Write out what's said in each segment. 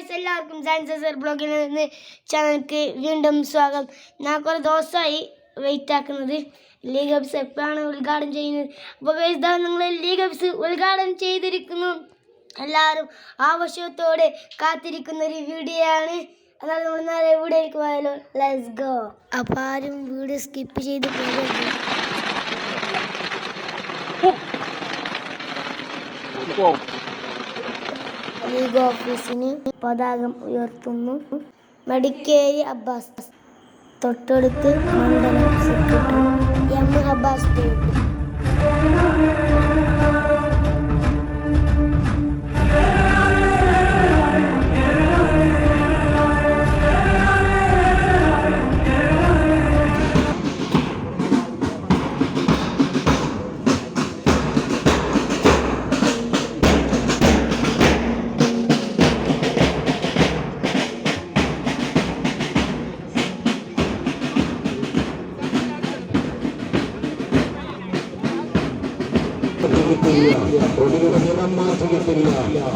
Guys, എല്ലാവർക്കും സയൻസർ ബ്ലോഗിൽ നിന്ന് ചാനലിലേക്ക് വീണ്ടും സ്വാഗതം. ഞാൻ കുറേ ദിവസമായി വെയിറ്റ് ആക്കുന്നത് ലീഗ് ഓഫീസ് എപ്പോഴാണ് ഉദ്ഘാടനം ചെയ്യുന്നത്. അപ്പോൾ ഗായ്സ്, നിങ്ങൾ ലീഗ് ഓഫീസ് ഉദ്ഘാടനം ചെയ്തിരിക്കുന്നു. എല്ലാവരും ആവശ്യത്തോടെ കാത്തിരിക്കുന്ന ഒരു വീഡിയോ ആണ്. എന്നാൽ നമ്മൾ നേരെ വീഡിയോയിലേക്ക് പോയാലോ. Let's go. അപ്പോൾ ആരും വീഡിയോ സ്കിപ്പ് ചെയ്ത് പോകരുത്. ലീഗ് ഓഫീസിന് പതാകം ഉയർത്തുന്നു മടിക്കേരി അബ്ബാസ്. തൊട്ടടുത്ത് മണ്ഡലം സെക്രട്ടറി എം അബ്ബാസ്.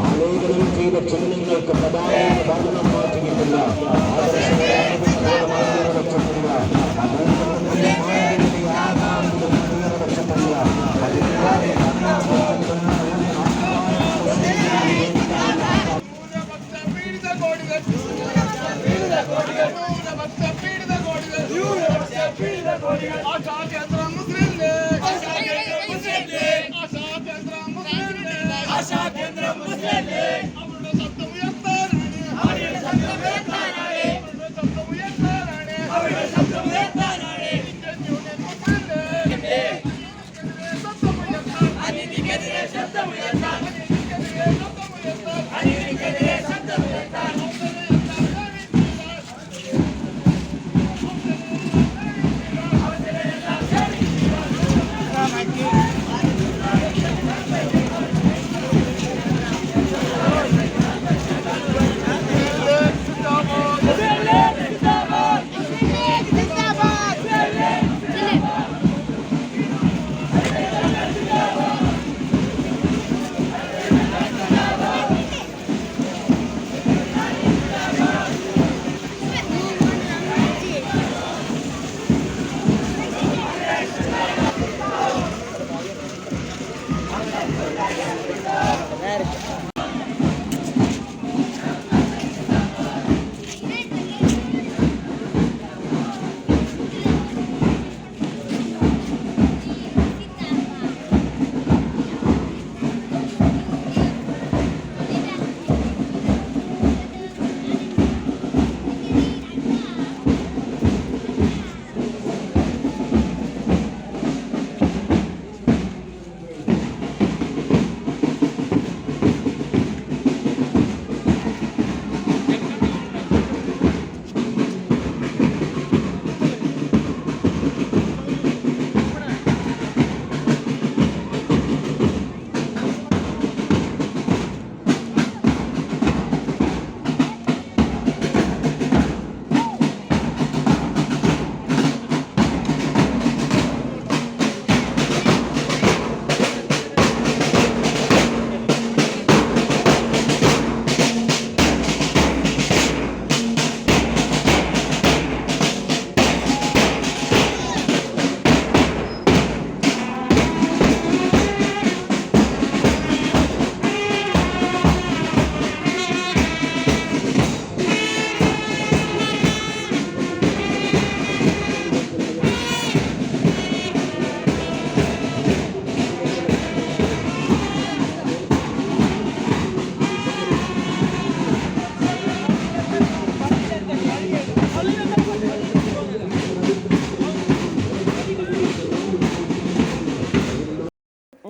ആലേഖനം ചെയ്ത ചിഹ്നങ്ങൾക്ക് പതാകം മാറ്റിയിട്ടില്ല.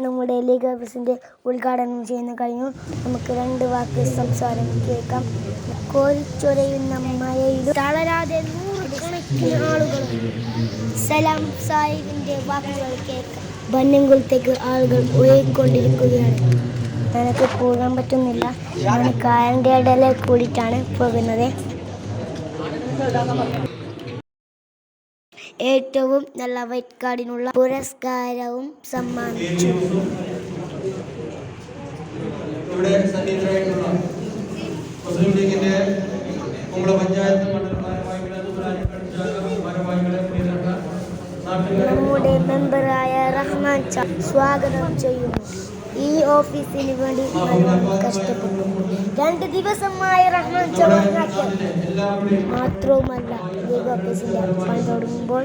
നമ്മുടെ ലീഗ് ഓഫീസിൻ്റെ ഉദ്ഘാടനം ചെയ്യുന്ന കഴിഞ്ഞു. നമുക്ക് രണ്ട് വാക്ക് സംസാരം കേൾക്കാം. കോരിച്ചൊരയുന്ന മഴയിലും തളരാതെ നൂറുകണക്കിന് ആളുകൾ സലാം സാഹിബിൻ്റെ വാക്കുകൾ കേൾക്കാം. ബന്നംകുളത്തേക്ക് ആളുകൾ ഒഴുകിക്കൊണ്ടിരിക്കുകയാണ്. എനിക്ക് പോകാൻ പറ്റുന്നില്ല. ഞാൻ കായലിൻ്റെ ഇടയിൽ കൂടിയിട്ടാണ് പോകുന്നത്. ഏറ്റവും നല്ല വൈറ്റ് കാർഡിനുള്ള പുരസ്കാരവും സമ്മാനിച്ചു. മുസ്ലിം ലീഗിന്റെ കുമ്പള പഞ്ചായത്ത് നമ്മുടെ മെമ്പറായ റഹ്മാൻ സ്വാഗതം ചെയ്യുന്നു. ഈ ഓഫീസിന് വേണ്ടി നല്ലോണം കഷ്ടപ്പെട്ടു. 2 ദിവസമായി റഹ്മാൻ മാത്രവുമല്ല, ലീഗ് ഓഫീസിന്റെ പണി തുടങ്ങുമ്പോൾ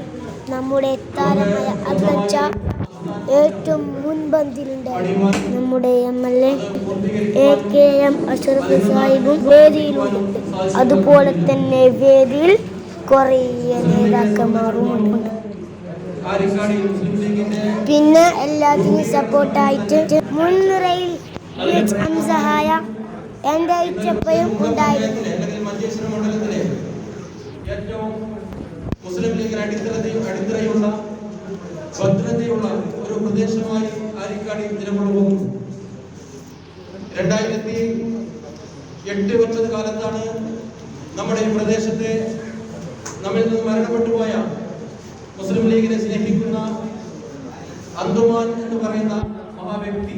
നമ്മുടെ താരമായ അഗ്ലച്ച ഏറ്റവും മുൻപന്തിയിലുണ്ടായിരുന്നു. നമ്മുടെ MLA AKM അഷ്റഫ് സാഹിബും വേദിയിലുണ്ട്. അതുപോലെ തന്നെ വേദിയിൽ കുറേ നേതാക്കന്മാരുമുണ്ട്. പിന്നെ എല്ലാത്തിനും സപ്പോർട്ടായിട്ട് മുൻനിരയിൽ ഹംസഹായ എൻ്റെ ഇച്ചപ്പയും ഉണ്ടായിരുന്നു. മുസ്ലിം ലീഗിന് അടിത്തറയുള്ള ഭദ്രതയുള്ള ഒരു പ്രദേശമായി ആരിക്കാടി നിലകൊള്ളുന്നു. 2008-2009 കാലത്താണ് നമ്മുടെ ഈ പ്രദേശത്തെ നമ്മിൽ നിന്ന് മരണപ്പെട്ടുപോയ മുസ്ലിം ലീഗിനെ സ്നേഹിക്കുന്ന അന്തുമാൻ എന്ന് പറയുന്ന മഹാവ്യക്തി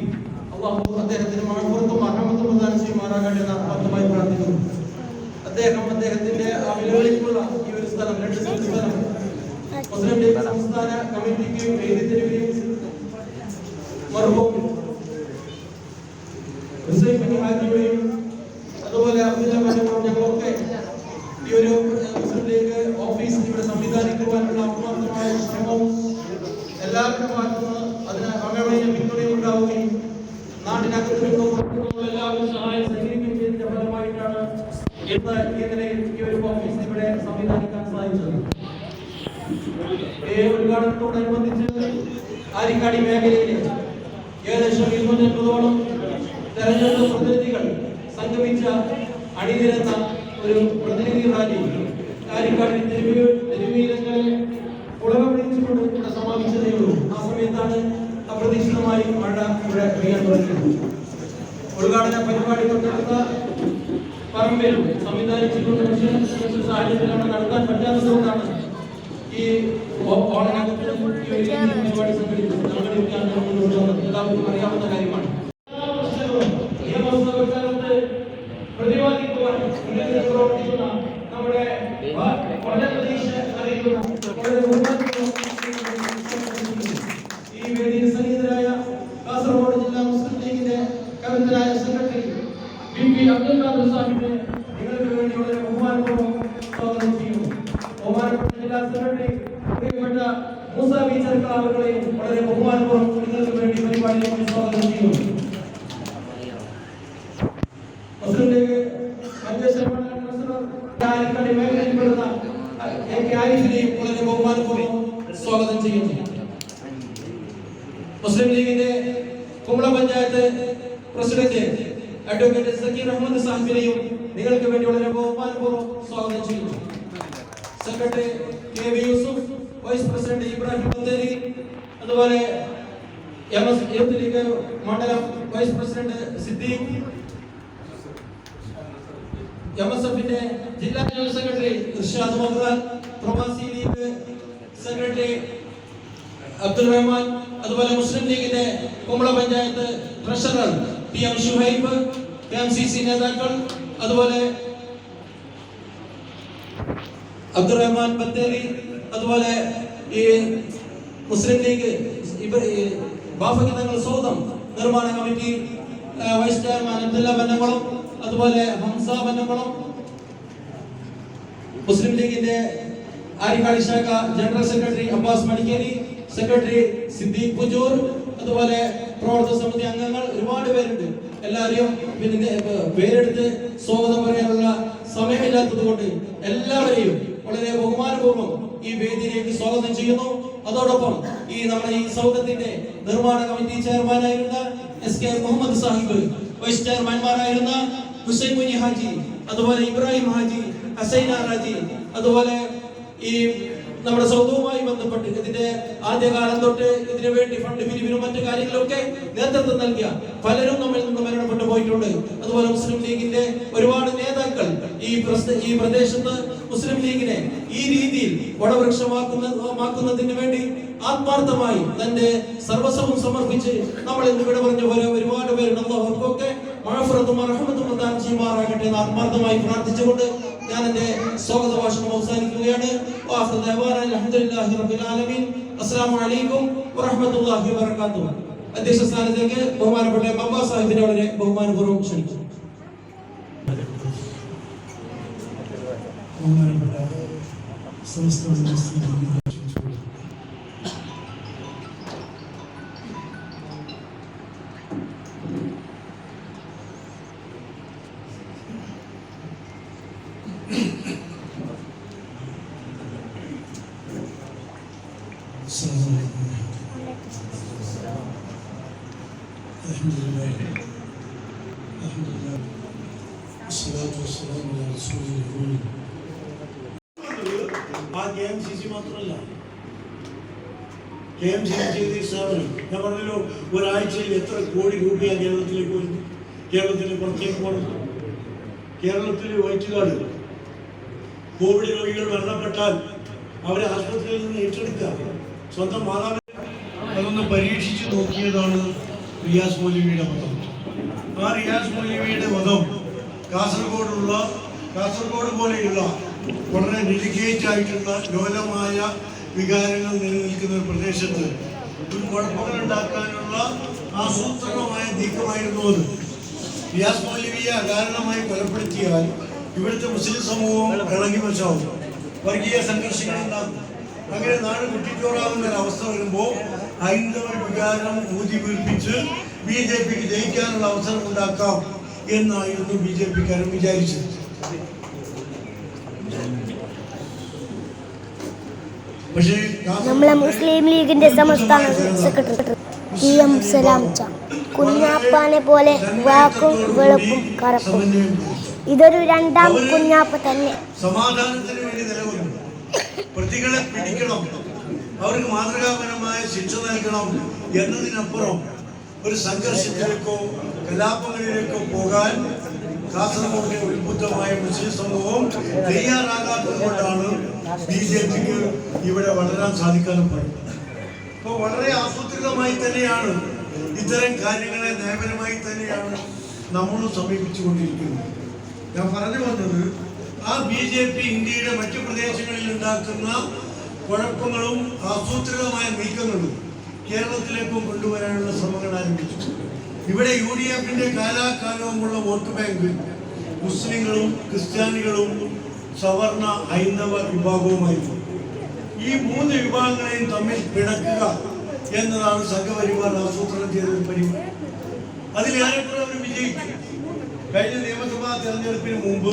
അള്ളാഹു അദ്ദേഹത്തിന് മഴപ്പുറത്തും അഹമ്മത്തും പ്രദാനം ചെയ്യുമാറാകട്ടെ എന്ന് ആത്മാർത്ഥമായി പ്രാർത്ഥിക്കുന്നു. അദ്ദേഹത്തിന്റെ ആ വിലവിളിക്കുള്ള ഈ ഒരു സ്ഥലം 2 സെന്റ് സ്ഥലം മുസ്ലിം ലീഗ് സംസ്ഥാന കമ്മിറ്റിക്ക് എഴുതി തരികയും മർഹൂം ഹുസൈൻ ബിൻ ഹാജിയും അതുപോലെ ഞങ്ങളൊക്കെ ഈ ഒരു മുസ്ലിം ലീഗ് ഓഫീസ് ഇവിടെ സംവിധാനിക്കുവാനുള്ള ആത്മാർത്ഥമായ ശ്രമവും എല്ലാവരുടെ ഭാഗത്തുനിന്ന് അതിന് അമേളയ പിന്തുണയും ഉണ്ടാവുകയും നാട്ടിനകത്തും എല്ലാവരും സഹായം സഹകരിക്കുകയും ചെയ്തതിന്റെ ഫലമായിട്ടാണ് ഇന്ന് ഈ നിലയിൽ ഈ ഒരു ഓഫീസ് ഇവിടെ സംവിധാനിക്കാൻ സാധിച്ചത്. ഉദ്ഘാടനത്തോടനുബന്ധിച്ച് ആരിക്കാടി മേഖലയിലെ ഏകദേശം 250ഓളം തെരഞ്ഞെടുത്ത പ്രതിനിധികൾ സംഗമിച്ച അണിനിരന്ന ഒരു പ്രതിനിധി റാലി ആരിക്കാടി തെരുവീരങ്ങളെ ഉളവിളിച്ചുകൊണ്ട് ഇവിടെ സമാപിച്ചതേ ഉള്ളൂ. ആ സമയത്താണ് അപ്രതീക്ഷിതമായി മഴ ഇവിടെ പെയ്യാൻ തുടങ്ങിയത്. ഉദ്ഘാടന പരിപാടി തൊട്ടടുത്ത പറമ്പിൽ സംവിധാനിച്ചിട്ടുള്ള സാഹചര്യത്തിലാണ് നടത്താൻ പറ്റാത്തതുകൊണ്ടാണ് ഈ ഓണനകത്ത് പരിപാടി സംഘടിപ്പിച്ചത്. എല്ലാവർക്കും അറിയാവുന്ന കാര്യമാണ്. നിയമസഭക്കാലത്ത് പ്രതിപാദിക്കുവാൻ പ്രവർത്തിക്കുന്ന നമ്മുടെ വളരെ പ്രതീക്ഷ അറിയിക്കുന്ന ഈ വേദിയിൽ സന്നിഹിതരായ കാസർഗോഡ് ജില്ലാ മുസ്ലിം ലീഗിന്റെ കരുത്തരായ സെക്രട്ടറി BP അബ്ദുൽ ഖാദർ സാഹിബിനെ നിങ്ങൾക്ക് വേണ്ടി വളരെ ബഹുമാനപൂർവ്വം സ്വാഗതം ചെയ്യുന്നു. ബഹുമാനപ്പെട്ട ജില്ലാ സെക്രട്ടറി പ്രിയപ്പെട്ട മൂസ ബി ചെറുക്കള അവர்களെയും വളരെ ബഹുമാനപൂർവ്വം നിങ്ങൾക്ക് വേണ്ടി പരിപാടിയിലേക്ക് സ്വാഗതം ചെയ്യുന്നു. മുസ്ലിം ലീഗ് മഞ്ചേശ്വരം മണ്ഡലം പ്രസിഡന്റ് ആരിക്കാടി മേഖലയിൽപ്പെടുന്ന AK ആരിഫിനെയും വളരെ ബഹുമാനപൂർവ്വം സ്വാഗതം ചെയ്യുന്നു. മുസ്ലിം ലീഗിന്റെ കുമ്പള പഞ്ചായത്ത് പ്രസിഡന്റ് അഡ്വക്കേറ്റ് സക്കീർ അഹമ്മദ് സാഹിബിനെയും നിങ്ങൾക്ക് വേണ്ടി വളരെ ബഹുമാനപൂർവ്വം സ്വാഗതം ചെയ്യുന്നു. Secretary KV Yusuf, vice president Ibrahim Bathery, അതുപോലെ MS യൂത്ത് ലീഗ് മണ്ഡലം വൈസ് പ്രസിഡന്റ് സിദ്ദീഖ്, MSFന്റെ ജില്ലാ ജനറൽ സെക്രട്ടറി ഇർഷാദ് മഹ്റാൻ, പ്രവാസി ലീഗ് സെക്രട്ടറി അബ്ദുൽ റഹ്മാൻ, അതുപോലെ മുസ്ലിം ലീഗിന്റെ Kumbla panchayat treasurer PM Shuhaib, MCC നേതാക്കൾ, അതുപോലെ അബ്ദുറഹ്മാൻ ബത്തേരി, അതുപോലെ ഈ മുസ്ലിം ലീഗ് ബാഫക്കി തങ്ങൾ സ്വന്തം നിർമ്മാണ committee vice chairman Abdullah Bannakulam, അതുപോലെ ഹംസ ബന്നകുളം, മുസ്ലിം ലീഗിന്റെ ആരിക്കാടി ശാഖ general secretary Abbas Madikeri, secretary Siddique Pujoor, അതുപോലെ പ്രവർത്തക സമിതി അംഗങ്ങൾ ഒരുപാട് പേരുണ്ട്. എല്ലാവരെയും പിന്നെ പേരെടുത്ത് സ്വാഗതം പറയാനുള്ള സമയമില്ലാത്തത് കൊണ്ട് എല്ലാവരെയും വളരെ ബഹുമാനപൂർവ്വം ഈ വേദിയിലേക്ക് സ്വാഗതം ചെയ്യുന്നു. അതോടൊപ്പം ഈ നമ്മുടെ ഈ സൗദത്തിന്റെ നിർമ്മാണ കമ്മിറ്റി ചെയർമാനായിരുന്ന SK മുഹമ്മദ് സാഹിബ്, വൈസ് ചെയർമാൻമാരായിരുന്ന ഹുസൈൻ മുനി ഹാജി, അതുപോലെ ഇബ്രാഹിം ഹാജി, ഹസൈന ഹാജി, അതുപോലെ ഈ നമ്മുടെ സൗദവുമായി ബന്ധപ്പെട്ട് ഇതിന്റെ ആദ്യകാലം തൊട്ട് ഇതിനു വേണ്ടി ഫണ്ട് പിരിവിനും മറ്റു കാര്യങ്ങളൊക്കെ നേതൃത്വം നൽകിയ പലരും നമ്മിൽ നിന്ന് മരണപ്പെട്ടു പോയിട്ടുണ്ട്. അതുപോലെ മുസ്ലിം ലീഗിന്റെ ഒരുപാട് നേതാക്കൾ ഈ പ്രദേശത്ത് മുസ്ലിം ലീഗിനെ ഈ രീതിയിൽ വടവൃക്ഷമാക്കുന്നതിന് വേണ്ടി ആത്മാർത്ഥമായി തന്റെ സർവസ്വവും സമർപ്പിച്ച് നമ്മൾ ഇന്ന് ഇവിടെ പറഞ്ഞ പോലെ ഒരുപാട് പേരുണ്ട്. അവർക്കൊക്കെ മഅഫറത്തും റഹ്മത്തും പ്രദാനം ചെയ്യുമാറാകട്ടെ എന്ന് ആത്മാർത്ഥമായി പ്രാർത്ഥിച്ചുകൊണ്ട് ഞാൻ എൻ്റെ സ്വാഗത ഭാഷണം അവസാനിക്കുകയാണ്. വആഖിറു ദഅവാനാ അൽഹംദുലില്ലാഹി റബ്ബിൽ ആലമീൻ. അസ്സലാമു അലൈക്കും വറഹ്മത്തുള്ളാഹി വബറകാതുഹു. അധ്യക്ഷ സ്ഥാനത്തേക്ക് ബഹുമാനപ്പെട്ട ബാബാ സാഹിബിനെ വളരെ ബഹുമാനപൂർവ്വം ക്ഷണിക്കുന്നു. ബഹുമാനപ്പെട്ട സമസ്ത ആ KMCC മാത്രമല്ല, KMCC സ്ഥാപനം ഞാൻ പറഞ്ഞല്ലോ, ഒരാഴ്ചയിൽ എത്ര കോടി രൂപയാണ് കേരളത്തിലേക്ക് വരുന്നത്, കേരളത്തിന് പുറത്തേക്ക് പോകുന്നത്. കേരളത്തിൽ വയറ്റുകാട് കോവിഡ് രോഗികൾ മരണപ്പെട്ടാൽ അവരെ ആശുപത്രിയിൽ നിന്ന് ഏറ്റെടുക്കുക, സ്വന്തം മാതാപിതാക്കൾ അതൊന്ന് പരീക്ഷിച്ച് നോക്കിയതാണ് റിയാസ് മൗലവിയുടെ വധം. ആ റിയാസ് മൗലവിയുടെ വധം കാസർഗോഡ് പോലെയുള്ള വളരെ ഡെഡിക്കേറ്റ് ആയിട്ടുള്ള ലോലമായ വികാരങ്ങൾ നിലനിൽക്കുന്ന ഒരു പ്രദേശത്ത് ഒരു കുഴപ്പങ്ങൾ ഉണ്ടാക്കാനുള്ള ആസൂത്രണമായ നീക്കമായിരുന്നു അത്. റിയാസ് മൗലവിയെ അകാരണമായി കൊലപ്പെടുത്തിയാൽ ഇവിടുത്തെ മുസ്ലിം സമൂഹം ഇളകി വശാവും, വർഗീയ സംഘർഷങ്ങൾ ഉണ്ടാകും. അങ്ങനെ നാട് കുട്ടിച്ചോറാകുന്ന ഒരു അവസ്ഥ വരുമ്പോൾ ഹൈന്ദവ വികാരം ഊതി വീർപ്പിച്ച് BJPക്ക് ജയിക്കാനുള്ള അവസരം ഉണ്ടാക്കാം എന്നായിരുന്നു BJPക്കാരൻ വിചാരിച്ചത്. പക്ഷേ നമ്മളെ മുസ്ലിം ലീഗിന്റെ സംസ്ഥാന സെക്രട്ടറി TM സലാംച്ച കുഞ്ഞാപ്പാനെ പോലെ വാക്കും വെളുപ്പും കറുപ്പും, ഇതൊരു രണ്ടാം കുഞ്ഞാപ്പ തന്നെ. സമാധാനത്തിന് വേണ്ടി നിലകൊള്ളും, പ്രതികളെ പിടിക്കണം, അവർക്ക് മാതൃകാപരമായ ശിക്ഷ നൽകണം എന്നതിനപ്പുറം ഒരു സംഘർഷത്തിലേക്കോ കലാപങ്ങളിലേക്കോ പോകാൻ കാസർഗോഡിലെ ഉത്ബുദ്ധമായ മുസ്ലിം സമൂഹം തയ്യാറാകാത്തത് കൊണ്ടാണ് BJPക്ക് ഇവിടെ വളരാൻ സാധിക്കാനും പറയുന്നത്. അപ്പോൾ വളരെ ആസൂത്രിതമായി തന്നെയാണ് ഇത്തരം കാര്യങ്ങളെ നയപരമായി തന്നെയാണ് നമ്മളും സമീപിച്ചുകൊണ്ടിരിക്കുന്നത്. ഞാൻ പറഞ്ഞു വന്നത്, ആ BJP ഇന്ത്യയുടെ മറ്റു പ്രദേശങ്ങളിൽ ഉണ്ടാക്കുന്ന കുഴപ്പങ്ങളും ആസൂത്രിതമായ നീക്കങ്ങളും കേരളത്തിലേക്കും കൊണ്ടുവരാനുള്ള ശ്രമങ്ങൾ ആരംഭിച്ചു. ഇവിടെ UDFന്റെ കാലാകാലവുമുള്ള വോട്ട് ബാങ്ക് മുസ്ലിങ്ങളും ക്രിസ്ത്യാനികളും സവർണ ഹൈന്ദവ വിഭാഗവുമായിരുന്നു. ഈ മൂന്ന് വിഭാഗങ്ങളെയും തമ്മിൽ പിണക്കുക എന്നതാണ് സംഘപരിവാർ ആസൂത്രണം ചെയ്ത ഒരു പരിപാടി. അതിലേറെക്കുറെ അവർ വിജയിച്ചു. കഴിഞ്ഞ നിയമസഭാ തെരഞ്ഞെടുപ്പിന് മുമ്പ്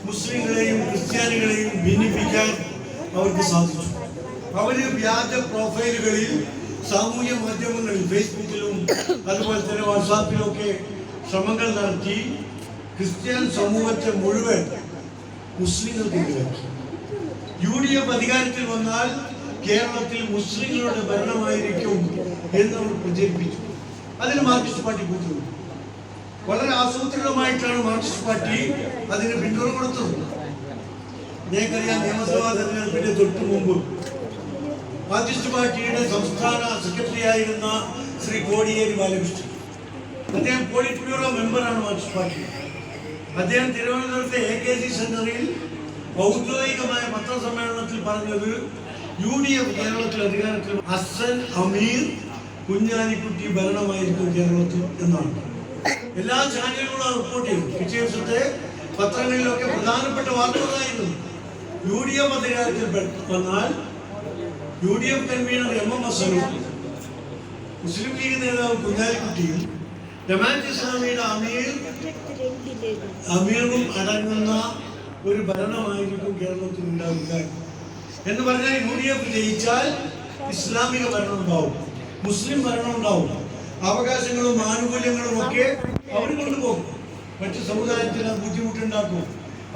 മുസ്ലിങ്ങളെയും ക്രിസ്ത്യാനികളെയും ഭിന്നിപ്പിക്കാൻ അവർക്ക് സാധിച്ചു. അവര് വ്യാജ പ്രൊഫൈലുകളിൽ സാമൂഹ്യ മാധ്യമങ്ങളിൽ ഫേസ്ബുക്കിലും അതുപോലെ തന്നെ വാട്സാപ്പിലും ഒക്കെ ശ്രമങ്ങൾ നടത്തി ക്രിസ്ത്യൻ സമൂഹത്തെ മുഴുവൻ മുസ്ലിങ്ങൾക്കെതിരാക്കി. UDF അധികാരത്തിൽ വന്നാൽ കേരളത്തിൽ മുസ്ലിങ്ങളുടെ ഭരണമായിരിക്കും എന്നവർ പ്രചരിപ്പിച്ചു. അതിന് മാർക്സിസ്റ്റ് പാർട്ടി കൂട്ടുന്നു. വളരെ ആസൂത്രിതമായിട്ടാണ് മാർക്സിസ്റ്റ് പാർട്ടി അതിന് പിന്തുണ കൊടുത്തത്. നിങ്ങൾക്കറിയാം, നിയമസഭാ തെരഞ്ഞെടുപ്പിന്റെ തൊട്ടു മുമ്പ് മാർക്സിസ്റ്റ് പാർട്ടിയുടെ സംസ്ഥാന സെക്രട്ടറി ആയിരുന്ന ശ്രീ കോടിയേരി ബാലകൃഷ്ണൻ, അദ്ദേഹം പോളിറ്റ് ബ്യൂറോ മെമ്പറാണ് മാർക്സിസ്റ്റ് പാർട്ടി. അദ്ദേഹം തിരുവനന്തപുരത്തെ AKC സെന്ററിൽ ഔദ്യോഗികമായ പത്രസമ്മേളനത്തിൽ പറഞ്ഞത് UDF കേരളത്തിൽ അധികാരത്തിൽ ഹസ്സൻ അമീർ കുഞ്ഞാലിക്കുട്ടി ഭരണമായിരിക്കും കേരളത്തിൽ എന്നാണ്. എല്ലാ ചാനലുകളും റിപ്പോർട്ട് ചെയ്തു. പിറ്റേ ദിവസത്തെ പത്രങ്ങളിലൊക്കെ പ്രധാനപ്പെട്ട വാർത്തകളായിരുന്നു. UDF അധികാരത്തിൽ വന്നാൽ UDF കൺവീനർ MM ഹസനും മുസ്ലിം ലീഗ് നേതാവ് കുഞ്ഞാലിക്കുട്ടിയും ജമാഅത്ത് ഇസ്ലാമിയുടെ അമീറും അടങ്ങുന്ന ഒരു ഭരണമായിരിക്കും കേരളത്തിൽ ഉണ്ടാവുക എന്ന് പറഞ്ഞാൽ UDF ജയിച്ചാൽ ഇസ്ലാമിക ഭരണം ഉണ്ടാവും, മുസ്ലിം ഭരണം ഉണ്ടാവും, അവകാശങ്ങളും ആനുകൂല്യങ്ങളും ഒക്കെ അവർ കൊണ്ടുപോകും. മറ്റു സമുദായത്തിന് ബുദ്ധിമുട്ടുണ്ടാക്കും,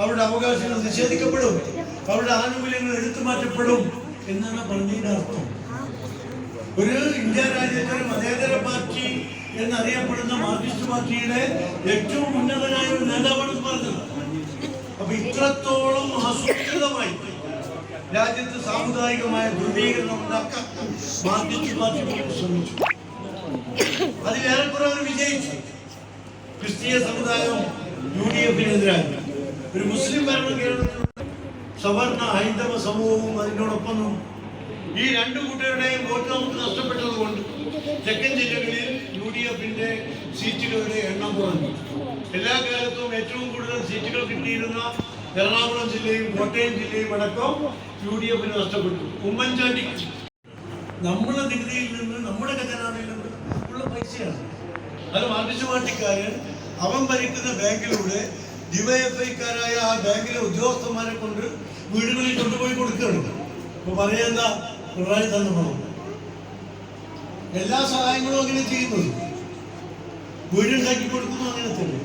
അവരുടെ അവകാശങ്ങൾ നിഷേധിക്കപ്പെടും, അവരുടെ ആനുകൂല്യങ്ങൾ എടുത്തു മാറ്റപ്പെടും എന്നാണ് പറഞ്ഞതിന്റെ അർത്ഥം. ഒരു ഇന്ത്യ രാജ്യത്തെ ഒരു മതേതര പാർട്ടി എന്നറിയപ്പെടുന്ന മാർക്സിസ്റ്റ് പാർട്ടിയുടെ ഏറ്റവും ഉന്നതനായ ഒരു നേതാവാണ് പറഞ്ഞത്. അപ്പൊ ഇത്രത്തോളം ആസൂത്രിതമായി രാജ്യത്ത് സാമുദായികമായ ധ്രുവീകരണം ഉണ്ടാക്കാൻ മാർക്സിസ്റ്റ് പാർട്ടി ശ്രമിച്ചു. അതിലേറെക്കുറെ അവർ വിജയിച്ചു. ക്രിസ്തീയ സമുദായം UDF-നെതിരായി. ഒരു മുസ്ലിം ഭരണം കേരളത്തിൽ സവർണ ഹൈന്ദവ സമൂഹവും അതിനോടൊപ്പം ഈ രണ്ടു കൂട്ടരുടെയും വോട്ട് നമുക്ക് നഷ്ടപ്പെട്ടതുകൊണ്ട് തെക്കൻ ജില്ലകളിൽ UDF-ന്റെ സീറ്റുകളുടെ എണ്ണം കുറഞ്ഞു. എല്ലാ കാലത്തും ഏറ്റവും കൂടുതൽ സീറ്റുകൾ കിട്ടിയിരുന്ന എറണാകുളം ജില്ലയും കോട്ടയം ജില്ലയും അടക്കം UDF-ന് നഷ്ടപ്പെട്ടു. ഉമ്മൻചാണ്ടി നമ്മുടെ നികുതിയിൽ നിന്ന് നമ്മുടെ ഖജനാവിൽ നിന്ന് ഉള്ള പൈസയാണ്. അത് മാർക്സിസ്റ്റ് പാർട്ടിക്കാര് അവൻ ഭരിക്കുന്ന ബാങ്കിലൂടെ DYFI-ക്കാരായ ആ ബാങ്കിലെ ഉദ്യോഗസ്ഥന്മാരെ കൊണ്ട് വീടുകളിൽ കൊണ്ടുപോയി കൊടുക്കുകയാണ്. ഇപ്പൊ പറയുന്ന പിണറായി തന്നെ പണം എല്ലാ സഹായങ്ങളും അങ്ങനെ ചെയ്യുന്നത്, വീടുണ്ടാക്കി കൊടുക്കുന്നു, അങ്ങനെ തന്നെ.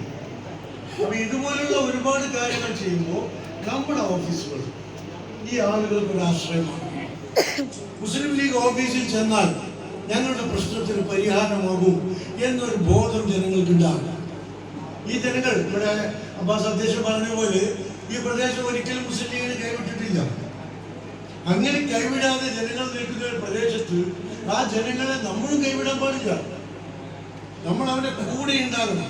അപ്പൊ ഇതുപോലുള്ള ഒരുപാട് കാര്യങ്ങൾ ചെയ്യുമ്പോൾ നമ്മുടെ ഓഫീസുകൾ ഈ ആളുകൾക്ക് ഒരു ആശ്രയമാണ്. മുസ്ലിം ലീഗ് ഓഫീസിൽ ചെന്നാൽ ഞങ്ങളുടെ പ്രശ്നത്തിന് പരിഹാരമാകും എന്നൊരു ബോധം ജനങ്ങൾക്കുണ്ടാകും. ഈ ജനങ്ങൾ ഇവിടെ അബ്ബാസ് അധ്യക്ഷൻ പറഞ്ഞ പോലെ ഈ പ്രദേശം ഒരിക്കലും മുസ്ലിം ലീഗിന് കൈവിട്ടിട്ടില്ല. അങ്ങനെ കൈവിടാതെ ജനങ്ങൾ നിൽക്കുന്ന ഒരു പ്രദേശത്ത് ആ ജനങ്ങളെ നമ്മളും കൈവിടാൻ പാടില്ല. നമ്മൾ അവരുടെ കൂടെ ഉണ്ടാകണം.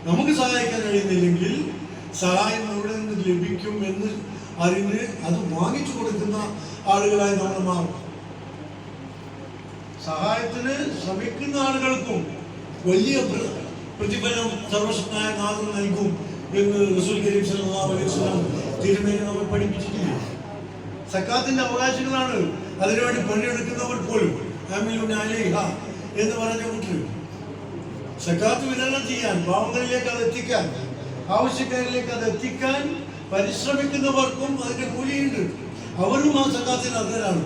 നമുക്ക് സഹായിക്കാൻ കഴിയുന്നില്ലെങ്കിൽ സഹായം എവിടെ നിന്ന് ലഭിക്കും എന്ന് അറിഞ്ഞ് അത് വാങ്ങിച്ചു കൊടുക്കുന്ന ആളുകളായി നമ്മൾ മാറും. സഹായത്തിന് ശ്രമിക്കുന്ന ആളുകൾക്കും വലിയ പ്രതിഫലം സർവശക്തനായ നാഥൻ നൽകും എന്ന് റസൂൽ കരീം സല്ലല്ലാഹു അലൈഹി വസല്ലം തിരുമേനി നമ്മൾ പഠിപ്പിച്ചിട്ടില്ല. സക്കാത്തിന്റെ അവകാശങ്ങളാണ് അതിനുവേണ്ടി പണിയെടുക്കുന്നവർ പോലും എന്ന് പറഞ്ഞ കൂട്ടർ സക്കാത്ത് വിതരണം ചെയ്യാൻ, പാവങ്ങളിലേക്ക് അത് എത്തിക്കാൻ, ആവശ്യക്കാരിലേക്ക് അത് എത്തിക്കാൻ പരിശ്രമിക്കുന്നവർക്കും അതിന്റെ കൂലിയുണ്ട്. അവരും ആ സക്കാത്തിന് അർഹരാണ്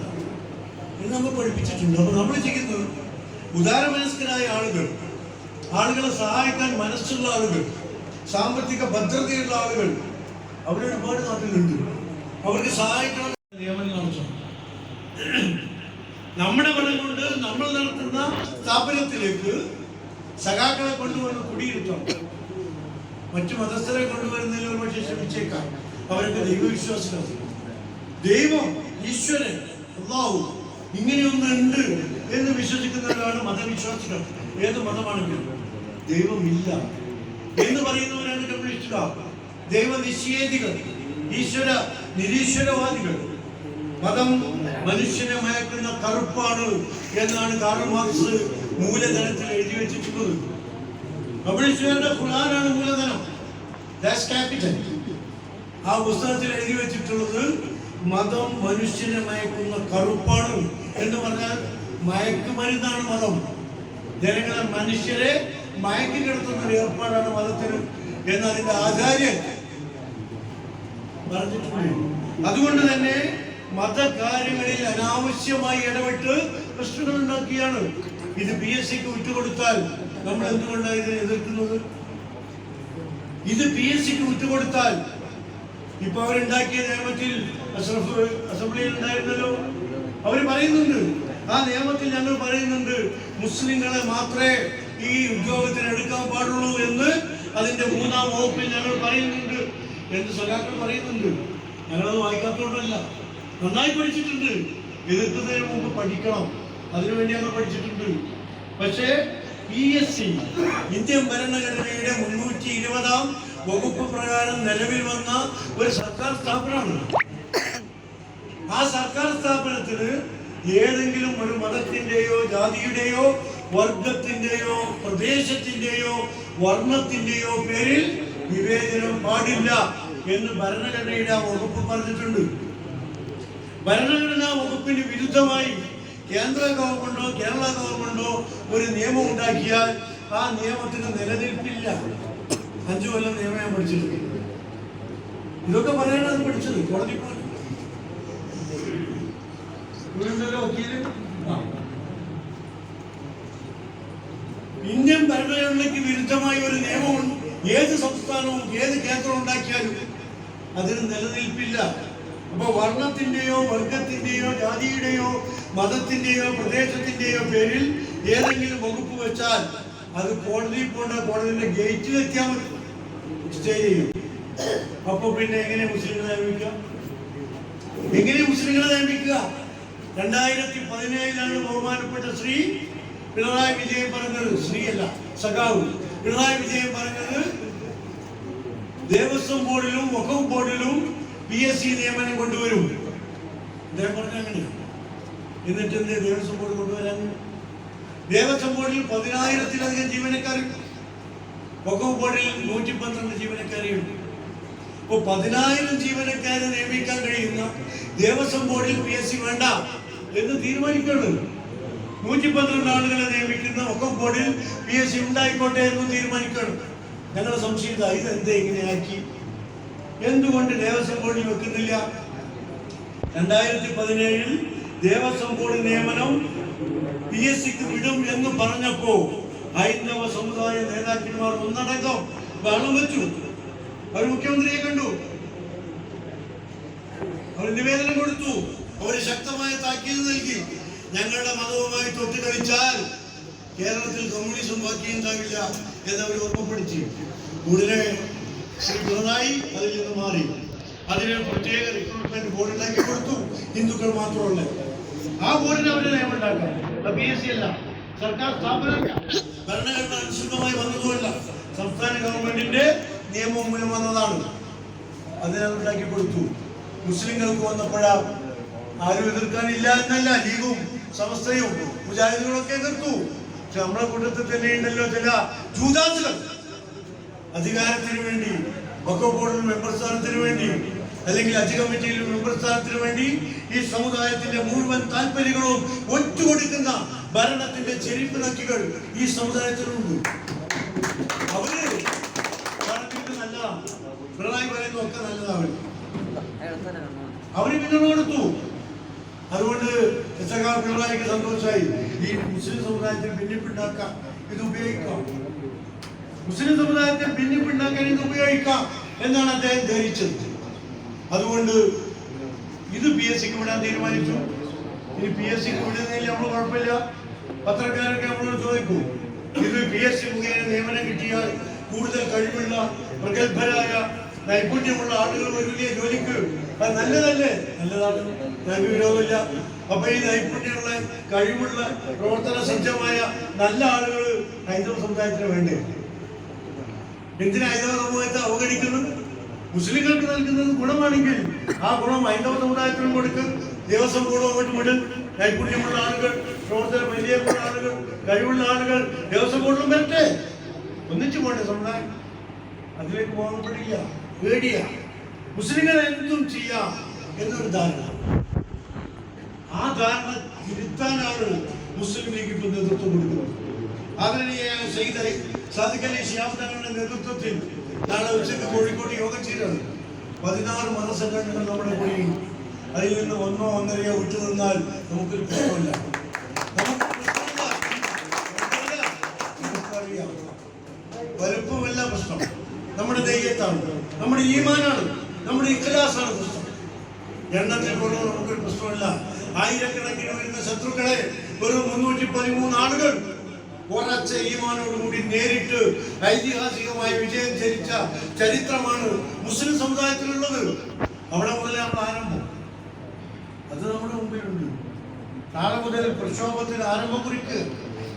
എന്ന് നമ്മൾ പഠിപ്പിച്ചിട്ടുണ്ട്. അപ്പൊ നമ്മൾ ചെയ്യുന്നത് ഉദാരമനസ്കരായ ആളുകൾ, ആളുകളെ സഹായിക്കാൻ മനസ്സുള്ള ആളുകൾ, സാമ്പത്തിക ഭദ്രതയുള്ള ആളുകൾ അവരൊരുപാട് നാട്ടിലുണ്ട്. അവർക്ക് സഹായിക്കണം നിയമനം നടത്തണം. നമ്മുടെ പണം കൊണ്ട് നമ്മൾ നടത്തുന്ന സ്ഥാപനത്തിലേക്ക് സഖാക്കളെ കൊണ്ടുവന്ന് കുടിയിരുത്തണം. മറ്റു മതസ്ഥരെ കൊണ്ടുവരുന്നതിൽ ഒരു പക്ഷേ ശ്രമിച്ചേക്കാം. അവരൊക്കെ ദൈവവിശ്വാസികളാണ്. ദൈവം, ഈശ്വരൻ, അല്ലാഹു ഇങ്ങനെയൊന്നുണ്ട് എന്ന് വിശ്വസിക്കുന്നവരാണ് മതവിശ്വാസികൾ. ഏത് മതമാണെങ്കിലും ദൈവമില്ല എന്ന് പറയുന്നവരാണ് കമ്മ്യൂണിസ്റ്റുകാർ. ദൈവനിഷേധികൾ, ഈശ്വര നിരീശ്വരവാദികൾ. മതം മനുഷ്യനെ മയക്കുന്ന കറുപ്പാണ് എന്നാണ് കാർൽ മാർക്സ് മൂലധനത്തിൽ എഴുതി വെച്ചിട്ടുള്ളത്. കമ്മ്യൂണിസ്റ്റുകാരുടെ ഖുർആനാണ് മൂലധനം, ദാറ്റ്സ് ക്യാപിറ്റൽ. ആ പുസ്തകത്തിൽ എഴുതി വെച്ചിട്ടുള്ളത് മതം മനുഷ്യനെ മയക്കുന്ന കറുപ്പാണ് എന്ന് പറഞ്ഞാൽ മയക്കുമരുന്നാണ് മതം. ജനങ്ങളെ, മനുഷ്യരെ മയക്കി കിടത്തുന്ന ഒരു ഏർപ്പാടാണ് മതത്തിന് എന്നതിന്റെ ആചാര്യൻ പറഞ്ഞിട്ടുണ്ട്. അതുകൊണ്ട് തന്നെ മതകാര്യങ്ങളിൽ അനാവശ്യമായി ഇടപെട്ട് പ്രശ്നങ്ങൾ ഉണ്ടാക്കിയാണ്. ഇത് PSCക്ക് വിട്ടുകൊടുത്താൽ നമ്മൾ എന്തുകൊണ്ടാണ് ഇതിനെ എതിർക്കുന്നത്? ഇത് PSCക്ക് വിട്ടുകൊടുത്താൽ ഇപ്പൊ അവരുണ്ടാക്കിയ നിയമത്തിൽ അഷ്റഫ് അസംബ്ലിയിൽ ഉണ്ടായിരുന്നല്ലോ, അവർ പറയുന്നുണ്ട്, ആ നിയമത്തിൽ ഞങ്ങൾ പറയുന്നുണ്ട് മുസ്ലിങ്ങളെ മാത്രമേ ഈ ഉദ്യോഗത്തിന് എടുക്കാൻ പാടുള്ളൂ എന്ന് അതിന്റെ 3-ാം വകുപ്പിൽ ഞങ്ങൾ പറയുന്നുണ്ട് എന്ന് സഖാക്കൾ പറയുന്നുണ്ട്. ഞങ്ങളത് വായിക്കാത്തോണ്ടല്ല, നന്നായി പഠിച്ചിട്ടുണ്ട്. എതിർക്കുന്നതിന് മുമ്പ് പഠിക്കണം, അതിനുവേണ്ടി ഞങ്ങൾ പഠിച്ചിട്ടുണ്ട്. പക്ഷേ PSC ഇന്ത്യൻ ഭരണഘടനയുടെ 320-ാം വകുപ്പ് പ്രകാരം നിലവിൽ വന്ന ഒരു സർക്കാർ സ്ഥാപനമാണ്. ആ സർക്കാർ സ്ഥാപനത്തിന് ഏതെങ്കിലും ഒരു മതത്തിന്റെയോ ജാതിയുടെയോ വർഗത്തിന്റെയോ പ്രദേശത്തിന്റെയോ വർണ്ണത്തിന്റെയോ പേരിൽ വിവേചനം പാടില്ല എന്ന് ഭരണഘടനയുടെ ആ വകുപ്പ് പറഞ്ഞിട്ടുണ്ട്. ഭരണഘടനാ വകുപ്പിന് വിരുദ്ധമായി കേന്ദ്ര ഗവൺമെന്റോ കേരള ഗവൺമെന്റോ ഒരു നിയമം ഉണ്ടാക്കിയാൽ ആ നിയമത്തിന് നിലനിൽപ്പില്ല. 5 കൊല്ലം നിയമം ഞാൻ പഠിച്ചിട്ടുണ്ട്. ഇതൊക്കെ പറയാനാണ് പഠിച്ചത്. കോടതി വക്കീല് ഇന്ത്യൻ ഭരണഘടനയ്ക്ക് വിരുദ്ധമായ ഒരു നിയമം ഏത് സംസ്ഥാനവും ഏത് കേന്ദ്രവും ഉണ്ടാക്കിയാലും അതിന് നിലനിൽപ്പില്ല. അപ്പൊ വർണ്ണത്തിന്റെയോ വർഗത്തിന്റെയോ ജാതിയുടെയോ മതത്തിന്റെയോ പ്രദേശത്തിന്റെയോ പേരിൽ ഏതെങ്കിലും വകുപ്പ് വെച്ചാൽ അത് കോടതിയിൽ പോണ്ട, കോടതിയുടെ ഗേറ്റിൽ എത്തിയാൽ മതി, സ്റ്റേ ചെയ്യും. അപ്പൊ പിന്നെ എങ്ങനെ മുസ്ലിങ്ങളെ നിയമിക്കുക? എങ്ങനെ മുസ്ലിങ്ങളെ നിയമിക്കുക? 2017 ബഹുമാനപ്പെട്ട ശ്രീ പിണറായി വിജയൻ പറഞ്ഞത്, ശ്രീയല്ല സഖാവ് പിണറായി വിജയൻ പറഞ്ഞത് ദേവസ്വം ബോർഡിലും വഖഫ് ബോർഡിലും PSC നിയമനം കൊണ്ടുവരും. അദ്ദേഹം പറഞ്ഞ അങ്ങനെയാണ്. എന്നിട്ട് എന്തേ ദേവസ്വം ബോർഡ് കൊണ്ടുവരാൻ? ദേവസ്വം ബോർഡിൽ 10,000-ത്തിലധികം ജീവനക്കാരുണ്ട്. വഖഫ് ബോർഡിൽ 112 ജീവനക്കാരുണ്ട്. അപ്പോൾ 10,000 ജീവനക്കാരെ നിയമിക്കാൻ കഴിയുന്ന ദേവസ്വം ബോർഡിൽ PSC വേണ്ട എന്ന് തീരുമാനിക്കണം. 112 ആളുകളെ നിയമിക്കുന്ന വഖഫ് ബോർഡിൽ PSC ഉണ്ടായിക്കോട്ടെ എന്ന് തീരുമാനിക്കണം. ഞങ്ങളുടെ സംശയം ഇതെന്താ ഇങ്ങനെയാക്കി? എന്തുകൊണ്ട് ദേവസ്വം ബോർഡിൽ വെക്കുന്നില്ല? 2017 ദേവസ്വം ബോർഡ് നിയമനം PSCക്ക് വിടും എന്ന് പറഞ്ഞപ്പോ ഹൈന്ദവ സമുദായ നേതാക്കന്മാർ ഒന്നടങ്കം ബഹളം വെച്ചു. അവർ മുഖ്യമന്ത്രിയെ കണ്ടു, അവർ നിവേദനം കൊടുത്തു, അവർ ശക്തമായ താക്കീത് നൽകി. ഞങ്ങളുടെ മതവുമായി തൊട്ടുകളിച്ചാൽ കേരളത്തിൽ കമ്മ്യൂണിസം ബാക്കിയുണ്ടാവില്ല എന്നവർ ഓർമ്മപ്പെടുത്തി. ഉടനെ ശ്രീ പിണറായി അതിൽ നിന്ന് മാറി. അതിന് പ്രത്യേക റിക്രൂട്ട്മെന്റ് ബോർഡ് ഉണ്ടാക്കി കൊടുത്തു, ഹിന്ദുക്കൾ മാത്രമല്ല. ആ ബോർഡിന് അവരെ നിയമം ഉണ്ടാക്കാം. PSC അല്ല, സർക്കാർ സ്ഥാപനമല്ല, ഭരണഘടന അനുസൃതമായി വന്നതുമല്ല, സംസ്ഥാന ഗവൺമെന്റിന്റെ നിയമം മൂലം വന്നതാണ്. അതിനുണ്ടാക്കി കൊടുത്തു. മുസ്ലിങ്ങൾക്ക് വന്നപ്പോഴാ ആരും എതിർക്കാനില്ല എന്നല്ല, ലീഗും സമസ്തയും മുജാഹിദുകളൊക്കെ എതിർത്തു. പക്ഷെ നമ്മുടെ കൂട്ടത്തിൽ തന്നെ ഉണ്ടല്ലോ ചില ജൂദാസുകൾ, അധികാരത്തിന് വേണ്ടി, വഖഫ് ബോർഡിൽ മെമ്പർ സ്ഥാനത്തിന് വേണ്ടി, അല്ലെങ്കിൽ ഹജ്ജ് കമ്മിറ്റിയിൽ മെമ്പർ സ്ഥാനത്തിന് വേണ്ടി ഈ സമുദായത്തിന്റെ മുഴുവൻ താല്പര്യങ്ങളും ഒറ്റുകൊടുക്കുന്ന ഭരണത്തിന്റെ ചെരിപ്പ് നക്കികൾ ഈ സമുദായത്തിലുണ്ട്. അവര് നല്ലതാണ്, പിണറായി പറയുന്നതൊക്കെ നല്ലതാണ്. അവര് പിന്തുണ കൊടുത്തു. അതുകൊണ്ട് പിണറായിക്ക് സന്തോഷമായി. ഈ മുസ്ലിം സമുദായത്തിൽ ഭിന്നിപ്പുണ്ടാക്കാം, ഇത് ഉപയോഗിക്കാം, മുസ്ലിം സമുദായത്തിൽ ഭിന്നിപ്പുണ്ടാക്കാൻ ഇത് ഉപയോഗിക്കാം എന്നാണ് അദ്ദേഹം ധരിച്ചത്. അതുകൊണ്ട് ഇത് PSCക്ക് വിടാൻ തീരുമാനിച്ചു. ഇനി PSCക്ക് വിടുന്നതിൽ നമ്മൾ കുഴപ്പമില്ല. പത്രക്കാരൊക്കെ നമ്മളോട് ചോദിക്കും, ഇത് PSC മുഖേന നിയമനം കിട്ടിയാൽ കൂടുതൽ കഴിവുള്ള, പ്രഗത്ഭരായ, നൈപുണ്യമുള്ള ആളുകൾ വരില്ലേ ജോലിക്ക്? അത് നല്ലതല്ലേ? നല്ലതാണ്, ഞങ്ങൾക്ക് വിരോധമില്ല. അപ്പൊ ഈ നൈപുണ്യമുള്ള, കഴിവുള്ള, പ്രവർത്തന സജ്ജമായ നല്ല ആളുകൾ ഹൈന്ദവ സമുദായത്തിന് വേണ്ടേ? എന്തിനാ ഹൈന്ദവ സമൂഹത്തെ അവഗണിക്കുന്നത്? മുസ്ലിങ്ങൾക്ക് നൽകുന്നത് ഗുണമാണെങ്കിൽ ആ ഗുണം ഹൈന്ദവ സമുദായത്തിനും കൊടുക്കും. ദേവസ്വം ബോർഡും അങ്ങോട്ട് വിടും. നൈപുണ്യമുള്ള ആളുകൾ, പ്രവർത്തന പരിചയമുള്ള ആളുകൾ, കഴിവുള്ള ആളുകൾ ദേവസ്വം ബോർഡിലും വരട്ടെ. ഒന്നിച്ചു പോകണ്ടേ സമുദായം? അതിലേക്ക് പോകാൻ പറ്റില്ല, പേടിയാ. മുസ്ലിങ്ങൾ എന്തും ചെയ്യാം എന്നൊരു ധാരണ. ആ ധാരണ തിരുത്താനാണ് മുസ്ലിം ലീഗ് ഇപ്പോൾ നേതൃത്വം കൊടുക്കുന്നത്. ആദരണീയായ സയ്യിദ് സാദിഖ് അലി ശിഹാബ് തങ്ങളുടെ നേതൃത്വത്തിൽ നാളെ ഉച്ചയ്ക്ക് കോഴിക്കോട് യോഗം ചേരാണ്. 16 മതസംഘടനകൾ നമ്മുടെ കൂടി. അതിൽ നിന്ന് 1 1.5 വിട്ടു നിന്നാൽ നമുക്കൊരു പ്രശ്നമില്ല. നമുക്കറിയാം, വലുപ്പമല്ല പ്രശ്നം, നമ്മുടെ ധൈര്യത്താണ്, നമ്മുടെ ഈമാനാണ്, നമ്മുടെ ഇഖ്ലാസാണ് പ്രശ്നം. എണ്ണത്തിൽ കൊണ്ടും നമുക്കൊരു പ്രശ്നമില്ല. ആയിരക്കണക്കിന് വരുന്ന ശത്രുക്കളെ വെറും 313 ആളുകൾ ഉറച്ച ഈമാനോടുകൂടി നേരിട്ട് ഐതിഹാസികമായ വിജയം ചരിച്ച ചരിത്രമാണ് മുസ്ലിം സമുദായത്തിലുള്ളത്. അവിടെ മുതലാണ് ആരംഭം. അത് നമ്മുടെ മുമ്പിലുണ്ട്. നാളെ മുതൽ പ്രക്ഷോഭത്തിന് ആരംഭം കുറിക്ക്.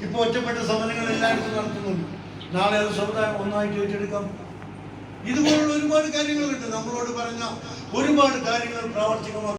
ഇപ്പൊ ഒറ്റപ്പെട്ട സമരങ്ങൾ എല്ലായിടത്തും നടത്തുന്നുണ്ട്. നാളെ അത് സമുദായം ഒന്നായിട്ട് ഏറ്റെടുക്കാം. ഇതുപോലുള്ള ഒരുപാട് കാര്യങ്ങളുണ്ട്. നമ്മളോട് പറഞ്ഞ ഒരുപാട് കാര്യങ്ങൾ പ്രാവർത്തികമാക്കാം.